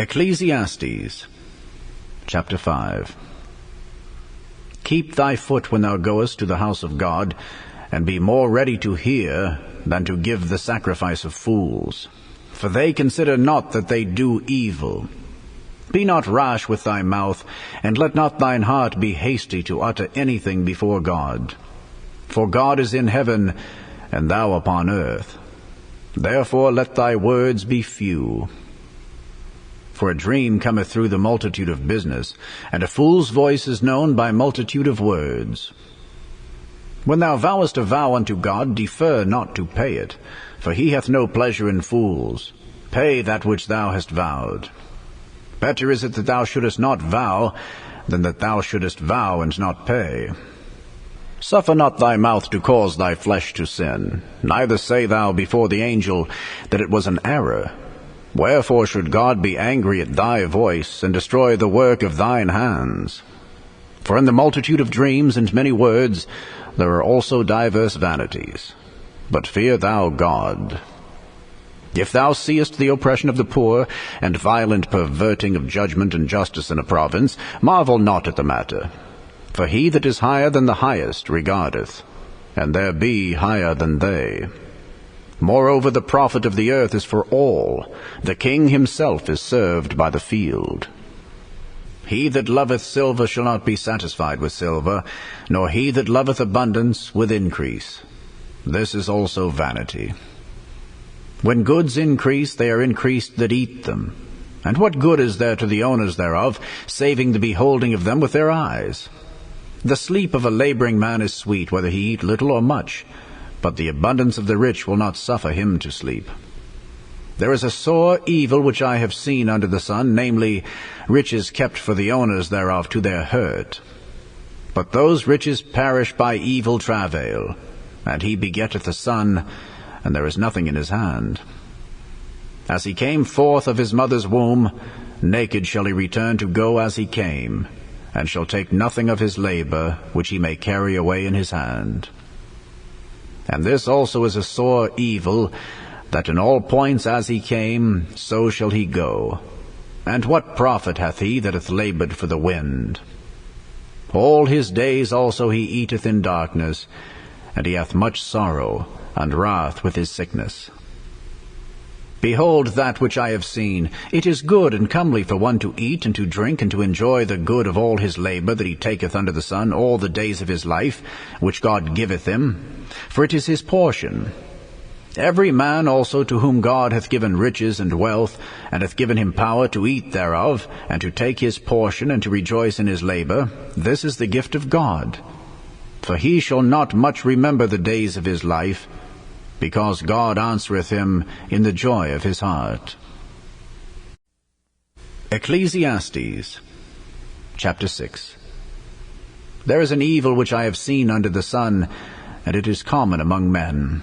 Ecclesiastes Chapter 5. Keep thy foot when thou goest to the house of God, and be more ready to hear than to give the sacrifice of fools. For they consider not that they do evil. Be not rash with thy mouth, and let not thine heart be hasty to utter anything before God. For God is in heaven, and thou upon earth. Therefore let thy words be few. For a dream cometh through the multitude of business, and a fool's voice is known by multitude of words. When thou vowest a vow unto God, defer not to pay it, for he hath no pleasure in fools. Pay that which thou hast vowed. Better is it that thou shouldest not vow, than that thou shouldest vow and not pay. Suffer not thy mouth to cause thy flesh to sin, neither say thou before the angel that it was an error. Wherefore should God be angry at thy voice, and destroy the work of thine hands? For in the multitude of dreams and many words there are also divers vanities. But fear thou God. If thou seest the oppression of the poor, and violent perverting of judgment and justice in a province, marvel not at the matter. For he that is higher than the highest regardeth, and there be higher than they. Moreover, the profit of the earth is for all. The king himself is served by the field. He that loveth silver shall not be satisfied with silver, nor he that loveth abundance with increase. This is also vanity. When goods increase, they are increased that eat them. And what good is there to the owners thereof, saving the beholding of them with their eyes? The sleep of a laboring man is sweet, whether he eat little or much, but the abundance of the rich will not suffer him to sleep. There is a sore evil which I have seen under the sun, namely, riches kept for the owners thereof to their hurt. But those riches perish by evil travail, and he begetteth a son, and there is nothing in his hand. As he came forth of his mother's womb, naked shall he return to go as he came, and shall take nothing of his labor which he may carry away in his hand. And this also is a sore evil, that in all points as he came, so shall he go. And what profit hath he that hath labored for the wind? All his days also he eateth in darkness, and he hath much sorrow and wrath with his sickness. Behold that which I have seen. It is good and comely for one to eat and to drink and to enjoy the good of all his labor that he taketh under the sun all the days of his life, which God giveth him, for it is his portion. Every man also to whom God hath given riches and wealth, and hath given him power to eat thereof, and to take his portion, and to rejoice in his labor, this is the gift of God. For he shall not much remember the days of his life, because God answereth him in the joy of his heart. Ecclesiastes Chapter 6. There is an evil which I have seen under the sun, and it is common among men.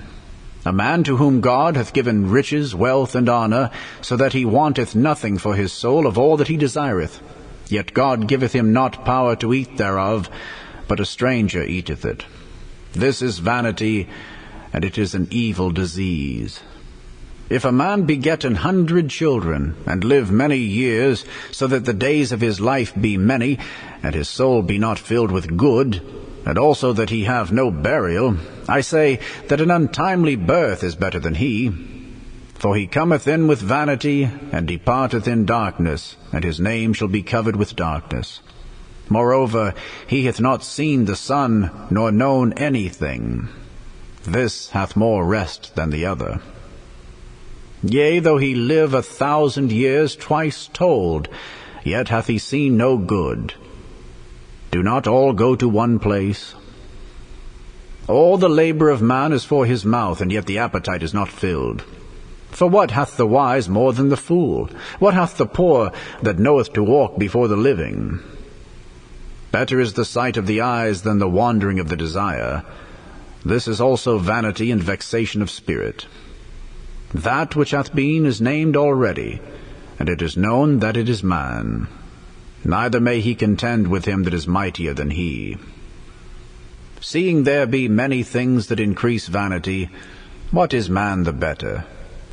A man to whom God hath given riches, wealth, and honor, so that he wanteth nothing for his soul of all that he desireth. Yet God giveth him not power to eat thereof, but a stranger eateth it. This is vanity, and it is an evil disease. If a man beget 100 children, and live many years, so that the days of his life be many, and his soul be not filled with good, and also that he have no burial, I say that an untimely birth is better than he. For he cometh in with vanity, and departeth in darkness, and his name shall be covered with darkness. Moreover, he hath not seen the sun, nor known anything. This hath more rest than the other. Yea, though he live 1,000 years twice told, yet hath he seen no good. Do not all go to one place? All the labor of man is for his mouth, and yet the appetite is not filled. For what hath the wise more than the fool? What hath the poor that knoweth to walk before the living? Better is the sight of the eyes than the wandering of the desire. This is also vanity and vexation of spirit. That which hath been is named already, and it is known that it is man. Neither may he contend with him that is mightier than he. Seeing there be many things that increase vanity, what is man the better?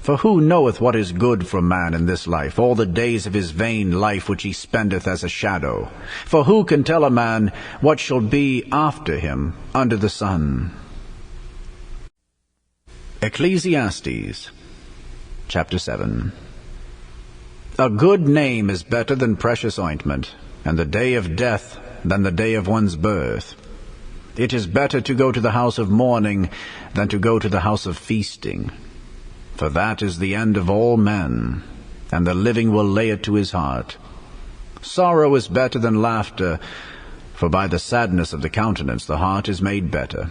For who knoweth what is good for man in this life, all the days of his vain life which he spendeth as a shadow? For who can tell a man what shall be after him under the sun? Ecclesiastes Chapter 7. A good name is better than precious ointment, and the day of death than the day of one's birth. It is better to go to the house of mourning than to go to the house of feasting. For that is the end of all men, and the living will lay it to his heart. Sorrow is better than laughter, for by the sadness of the countenance the heart is made better.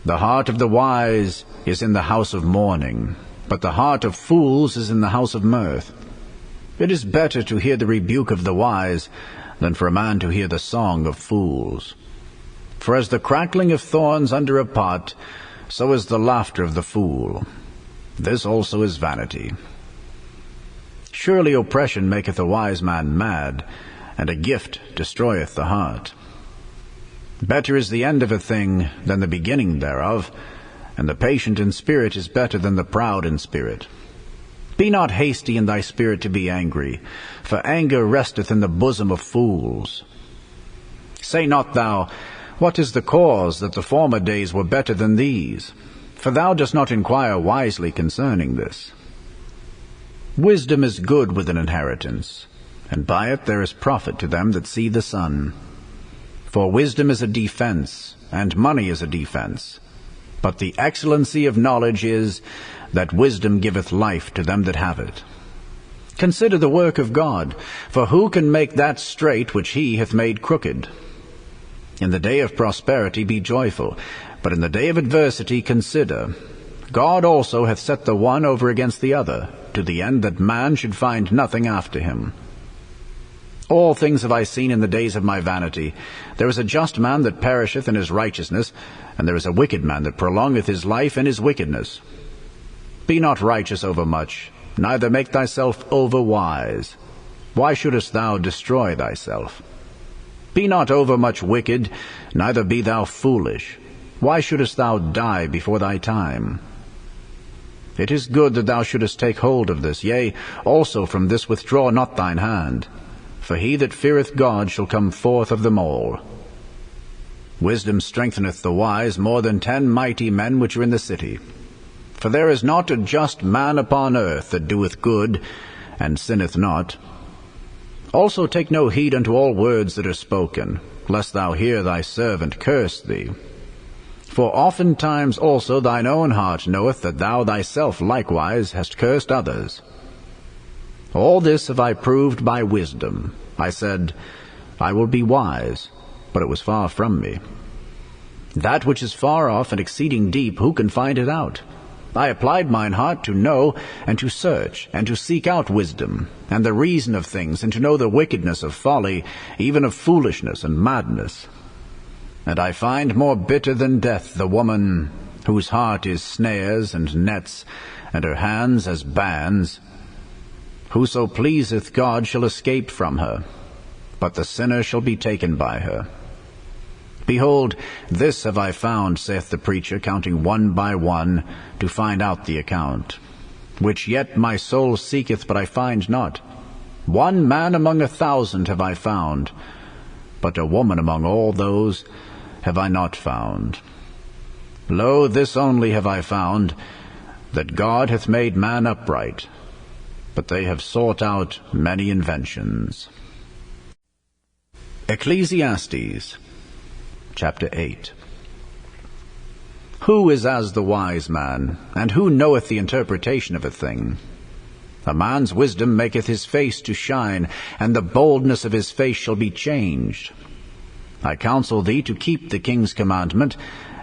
The heart of the wise is in the house of mourning, but the heart of fools is in the house of mirth. It is better to hear the rebuke of the wise than for a man to hear the song of fools. For as the crackling of thorns under a pot, so is the laughter of the fool. This also is vanity. Surely oppression maketh a wise man mad, and a gift destroyeth the heart. Better is the end of a thing than the beginning thereof, and the patient in spirit is better than the proud in spirit. Be not hasty in thy spirit to be angry, for anger resteth in the bosom of fools. Say not thou, What is the cause that the former days were better than these? For thou dost not inquire wisely concerning this. Wisdom is good with an inheritance, and by it there is profit to them that see the sun. For wisdom is a defense, and money is a defense. But the excellency of knowledge is, that wisdom giveth life to them that have it. Consider the work of God, for who can make that straight which he hath made crooked? In the day of prosperity be joyful, but in the day of adversity consider. God also hath set the one over against the other, to the end that man should find nothing after him. All things have I seen in the days of my vanity. There is a just man that perisheth in his righteousness, and there is a wicked man that prolongeth his life in his wickedness. Be not righteous overmuch, neither make thyself overwise. Why shouldest thou destroy thyself? Be not overmuch wicked, neither be thou foolish. Why shouldest thou die before thy time? It is good that thou shouldest take hold of this, yea, also from this withdraw not thine hand. For he that feareth God shall come forth of them all. Wisdom strengtheneth the wise more than 10 mighty men which are in the city. For there is not a just man upon earth that doeth good, and sinneth not. Also take no heed unto all words that are spoken, lest thou hear thy servant curse thee. For oftentimes also thine own heart knoweth that thou thyself likewise hast cursed others. All this have I proved by wisdom. I said, I will be wise, but it was far from me. That which is far off and exceeding deep, who can find it out? I applied mine heart to know, and to search, and to seek out wisdom, and the reason of things, and to know the wickedness of folly, even of foolishness and madness. And I find more bitter than death the woman whose heart is snares and nets, and her hands as bands. Whoso pleaseth God shall escape from her, but the sinner shall be taken by her. Behold, this have I found, saith the preacher, counting one by one, to find out the account, which yet my soul seeketh, but I find not. One man among 1,000 have I found, but a woman among all those have I not found. Lo, this only have I found, that God hath made man upright, but they have sought out many inventions. Ecclesiastes Chapter 8. Who is as the wise man, and who knoweth the interpretation of a thing? A man's wisdom maketh his face to shine, and the boldness of his face shall be changed. I counsel thee to keep the king's commandment,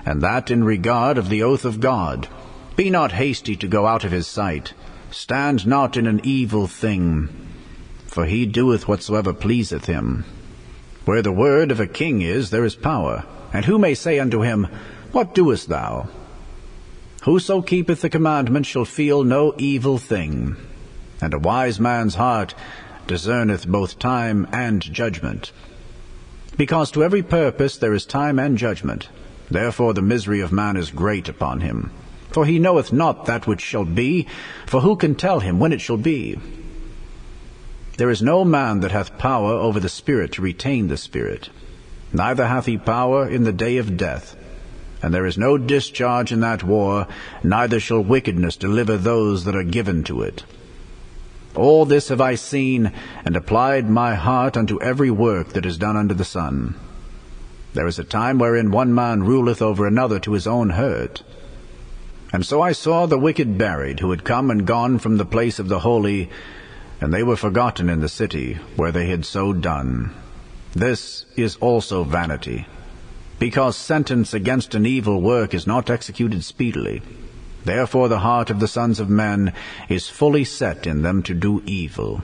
and that in regard of the oath of God. Be not hasty to go out of his sight. Stand not in an evil thing, for he doeth whatsoever pleaseth him. Where the word of a king is, there is power. And who may say unto him, What doest thou? Whoso keepeth the commandment shall feel no evil thing. And a wise man's heart discerneth both time and judgment. Because to every purpose there is time and judgment. Therefore the misery of man is great upon him. For he knoweth not that which shall be, for who can tell him when it shall be? There is no man that hath power over the Spirit to retain the Spirit, neither hath he power in the day of death. And there is no discharge in that war, neither shall wickedness deliver those that are given to it. All this have I seen, and applied my heart unto every work that is done under the sun. There is a time wherein one man ruleth over another to his own hurt. And so I saw the wicked buried, who had come and gone from the place of the holy, and they were forgotten in the city, where they had so done. This is also vanity, because sentence against an evil work is not executed speedily. Therefore the heart of the sons of men is fully set in them to do evil.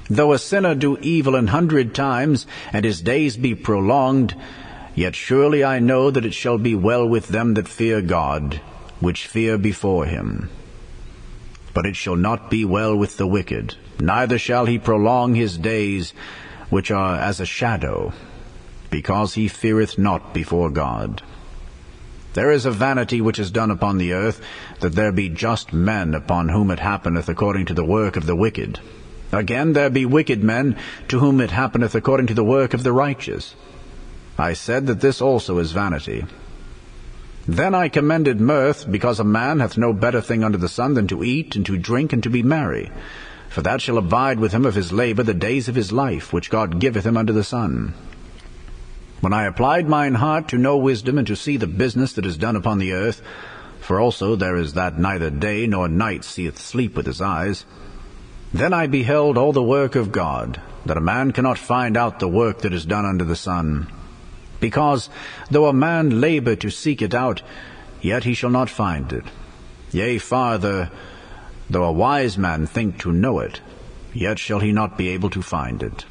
Though a sinner do evil 100 times, and his days be prolonged, yet surely I know that it shall be well with them that fear God, which fear before him. But it shall not be well with the wicked, neither shall he prolong his days, which are as a shadow, because he feareth not before God. There is a vanity which is done upon the earth, that there be just men upon whom it happeneth according to the work of the wicked. Again, there be wicked men to whom it happeneth according to the work of the righteous. I said that this also is vanity. Then I commended mirth, because a man hath no better thing under the sun than to eat, and to drink, and to be merry. For that shall abide with him of his labor the days of his life, which God giveth him under the sun. When I applied mine heart to know wisdom, and to see the business that is done upon the earth, for also there is that neither day nor night seeth sleep with his eyes, then I beheld all the work of God, that a man cannot find out the work that is done under the sun. Because, though a man labor to seek it out, yet he shall not find it. Yea, farther, though a wise man think to know it, yet shall he not be able to find it.